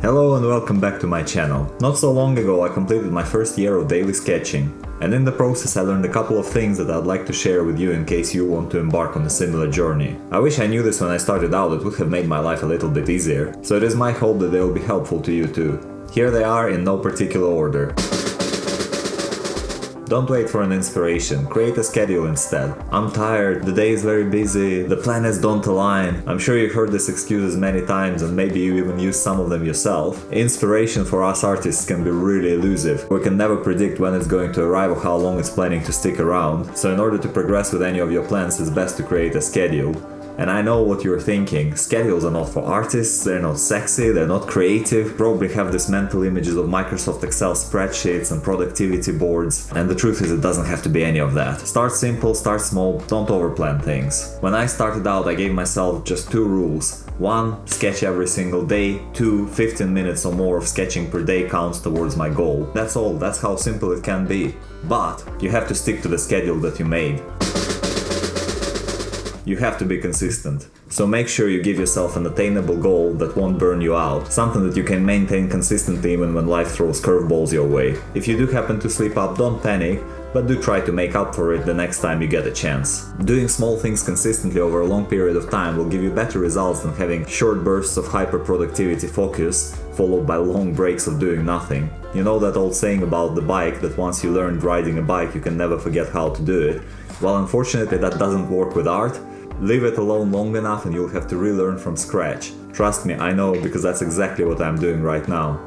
Hello and welcome back to my channel. Not so long ago I completed my first year of daily sketching, and in the process I learned a couple of things that I'd like to share with you in case you want to embark on a similar journey. I wish I knew this when I started out, it would have made my life a little bit easier, so it is my hope that they will be helpful to you too. Here they are in no particular order. Don't wait for an inspiration, create a schedule instead. I'm tired, the day is very busy, the planets don't align. I'm sure you've heard this excuse many times and maybe you even use some of them yourself. Inspiration for us artists can be really elusive. We can never predict when it's going to arrive or how long it's planning to stick around. So in order to progress with any of your plans, it's best to create a schedule. And I know what you're thinking, schedules are not for artists, they're not sexy, they're not creative, probably have this mental images of Microsoft Excel spreadsheets and productivity boards, and the truth is it doesn't have to be any of that. Start simple, start small, don't overplan things. When I started out I gave myself just 2 rules. 1. Sketch every single day. 2. 15 minutes or more of sketching per day counts towards my goal. That's all, that's how simple it can be. But you have to stick to the schedule that you made. You have to be consistent. So make sure you give yourself an attainable goal that won't burn you out, something that you can maintain consistently even when life throws curveballs your way. If you do happen to slip up, don't panic, but do try to make up for it the next time you get a chance. Doing small things consistently over a long period of time will give you better results than having short bursts of hyper-productivity focus followed by long breaks of doing nothing. You know that old saying about the bike, that once you learned riding a bike you can never forget how to do it? Well, unfortunately that doesn't work with art. Leave it alone long enough and you'll have to relearn from scratch. Trust me, I know, because that's exactly what I'm doing right now.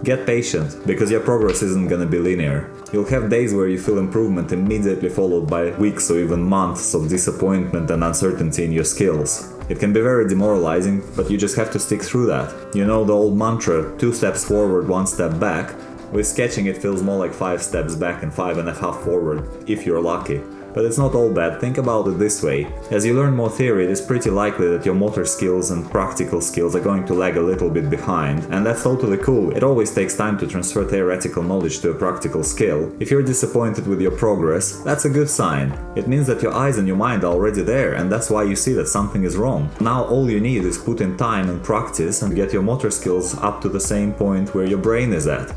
Get patient, because your progress isn't gonna be linear. You'll have days where you feel improvement immediately followed by weeks or even months of disappointment and uncertainty in your skills. It can be very demoralizing, but you just have to stick through that. You know the old mantra, 2 steps forward, 1 step back? With sketching it feels more like 5 steps back and 5.5 forward, if you're lucky. But it's not all bad, think about it this way. As you learn more theory, it is pretty likely that your motor skills and practical skills are going to lag a little bit behind, and that's totally cool. It always takes time to transfer theoretical knowledge to a practical skill. If you're disappointed with your progress, that's a good sign. It means that your eyes and your mind are already there, and that's why you see that something is wrong. Now all you need is put in time and practice and get your motor skills up to the same point where your brain is at.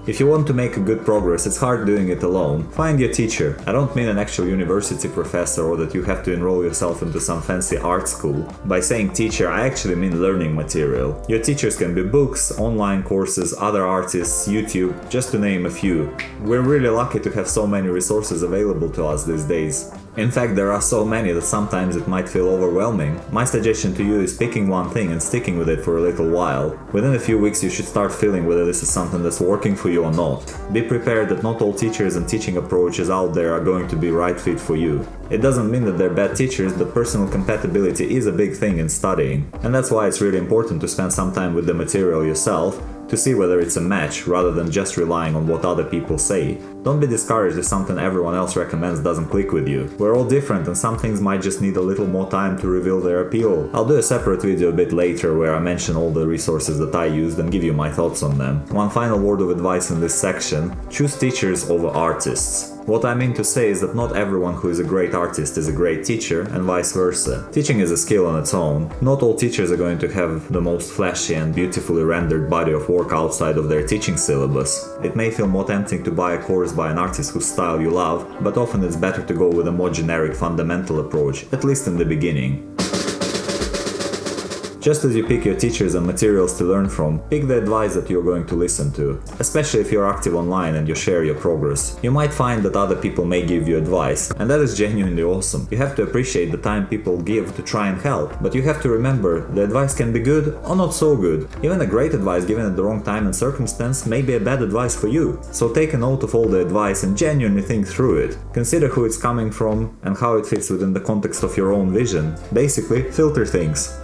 If you want to make a good progress, it's hard doing it alone. Find your teacher. I don't mean an actual university professor or that you have to enroll yourself into some fancy art school. By saying teacher, I actually mean learning material. Your teachers can be books, online courses, other artists, YouTube, just to name a few. We're really lucky to have so many resources available to us these days. In fact, there are so many that sometimes it might feel overwhelming. My suggestion to you is picking one thing and sticking with it for a little while. Within a few weeks you should start feeling whether this is something that's working for you or not. Be prepared that not all teachers and teaching approaches out there are going to be right fit for you. It doesn't mean that they're bad teachers, but personal compatibility is a big thing in studying. And that's why it's really important to spend some time with the material yourself, to see whether it's a match rather than just relying on what other people say. Don't be discouraged if something everyone else recommends doesn't click with you. We're all different and some things might just need a little more time to reveal their appeal. I'll do a separate video a bit later where I mention all the resources that I used and give you my thoughts on them. One final word of advice in this section: choose teachers over artists. What I mean to say is that not everyone who is a great artist is a great teacher, and vice versa. Teaching is a skill on its own. Not all teachers are going to have the most flashy and beautifully rendered body of work outside of their teaching syllabus. It may feel more tempting to buy a course by an artist whose style you love, but often it's better to go with a more generic fundamental approach, at least in the beginning. Just as you pick your teachers and materials to learn from, pick the advice that you're going to listen to. Especially if you're active online and you share your progress. You might find that other people may give you advice, and that is genuinely awesome. You have to appreciate the time people give to try and help, but you have to remember, the advice can be good or not so good. Even a great advice given at the wrong time and circumstance may be a bad advice for you. So take a note of all the advice and genuinely think through it. Consider who it's coming from and how it fits within the context of your own vision. Basically, filter things.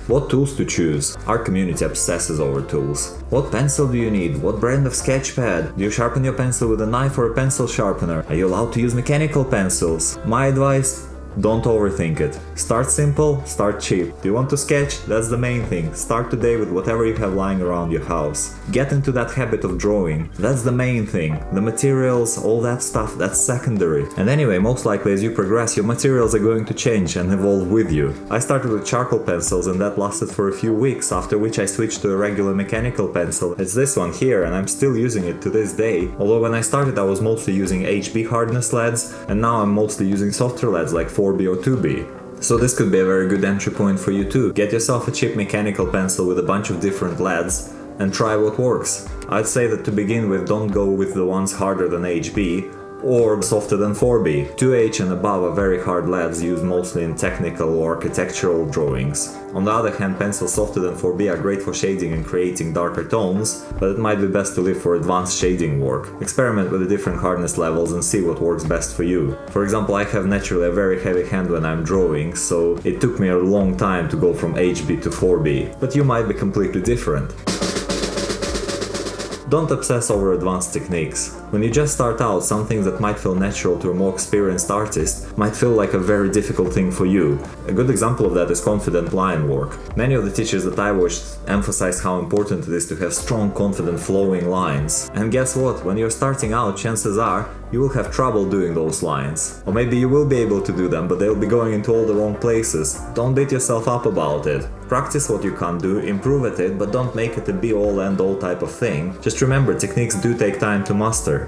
What tools to choose? Our community obsesses over tools. What pencil do you need? What brand of sketch pad? Do you sharpen your pencil with a knife or a pencil sharpener? Are you allowed to use mechanical pencils? My advice? Don't overthink it. Start simple, start cheap. Do you want to sketch? That's the main thing. Start today with whatever you have lying around your house. Get into that habit of drawing. That's the main thing. The materials, all that stuff, that's secondary. And anyway, most likely as you progress, your materials are going to change and evolve with you. I started with charcoal pencils and that lasted for a few weeks, after which I switched to a regular mechanical pencil. It's this one here and I'm still using it to this day. Although when I started I was mostly using HB hardness leads, and now I'm mostly using softer leads like 4B or 2B. So this could be a very good entry point for you too. Get yourself a cheap mechanical pencil with a bunch of different leads and try what works. I'd say that to begin with, don't go with the ones harder than HB or softer than 4B. 2H and above are very hard leads used mostly in technical or architectural drawings. On the other hand, pencils softer than 4B are great for shading and creating darker tones, but it might be best to leave for advanced shading work. Experiment with the different hardness levels and see what works best for you. For example, I have naturally a very heavy hand when I'm drawing, so it took me a long time to go from HB to 4B, but you might be completely different. Don't obsess over advanced techniques. When you just start out, some things that might feel natural to a more experienced artist might feel like a very difficult thing for you. A good example of that is confident line work. Many of the teachers that I watched emphasized how important it is to have strong, confident, flowing lines. And guess what? When you're starting out, chances are you will have trouble doing those lines. Or maybe you will be able to do them, but they'll be going into all the wrong places. Don't beat yourself up about it. Practice what you can't do, improve at it, but don't make it a be-all end-all type of thing. Just remember, techniques do take time to master.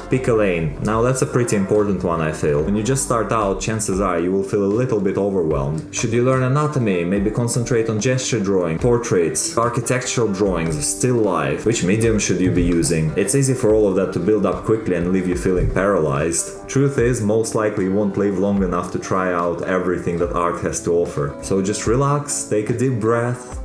Pick a lane. Now that's a pretty important one, I feel. When you just start out, chances are you will feel a little bit overwhelmed. Should you learn anatomy? Maybe concentrate on gesture drawing, portraits, architectural drawings, still life. Which medium should you be using? It's easy for all of that to build up quickly and leave you feeling paralyzed. Truth is, most likely you won't live long enough to try out everything that art has to offer. So just relax, take a deep breath.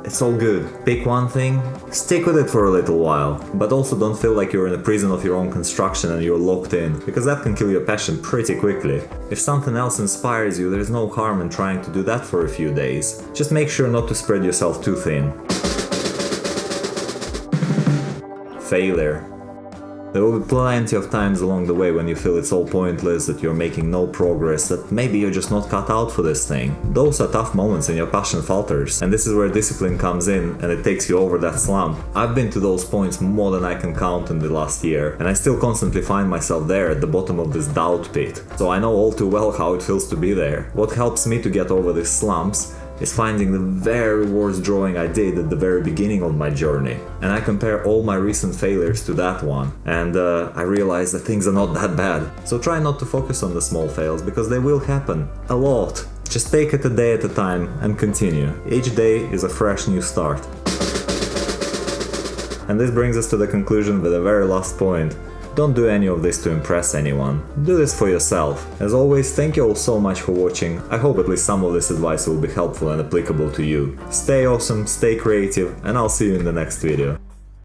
It's all good. Pick one thing, stick with it for a little while, but also don't feel like you're in a prison of your own construction and you're locked in, because that can kill your passion pretty quickly. If something else inspires you, there's no harm in trying to do that for a few days. Just make sure not to spread yourself too thin. Failure. There will be plenty of times along the way when you feel it's all pointless, that you're making no progress, that maybe you're just not cut out for this thing. Those are tough moments and your passion falters, and this is where discipline comes in and it takes you over that slump. I've been to those points more than I can count in the last year, and I still constantly find myself there at the bottom of this doubt pit. So I know all too well how it feels to be there. What helps me to get over these slumps is finding the very worst drawing I did at the very beginning of my journey. And I compare all my recent failures to that one, and I realize that things are not that bad. So try not to focus on the small fails, because they will happen. A lot. Just take it a day at a time and continue. Each day is a fresh new start. And this brings us to the conclusion with the very last point. Don't do any of this to impress anyone. Do this for yourself. As always, thank you all so much for watching. I hope at least some of this advice will be helpful and applicable to you. Stay awesome, stay creative, and I'll see you in the next video.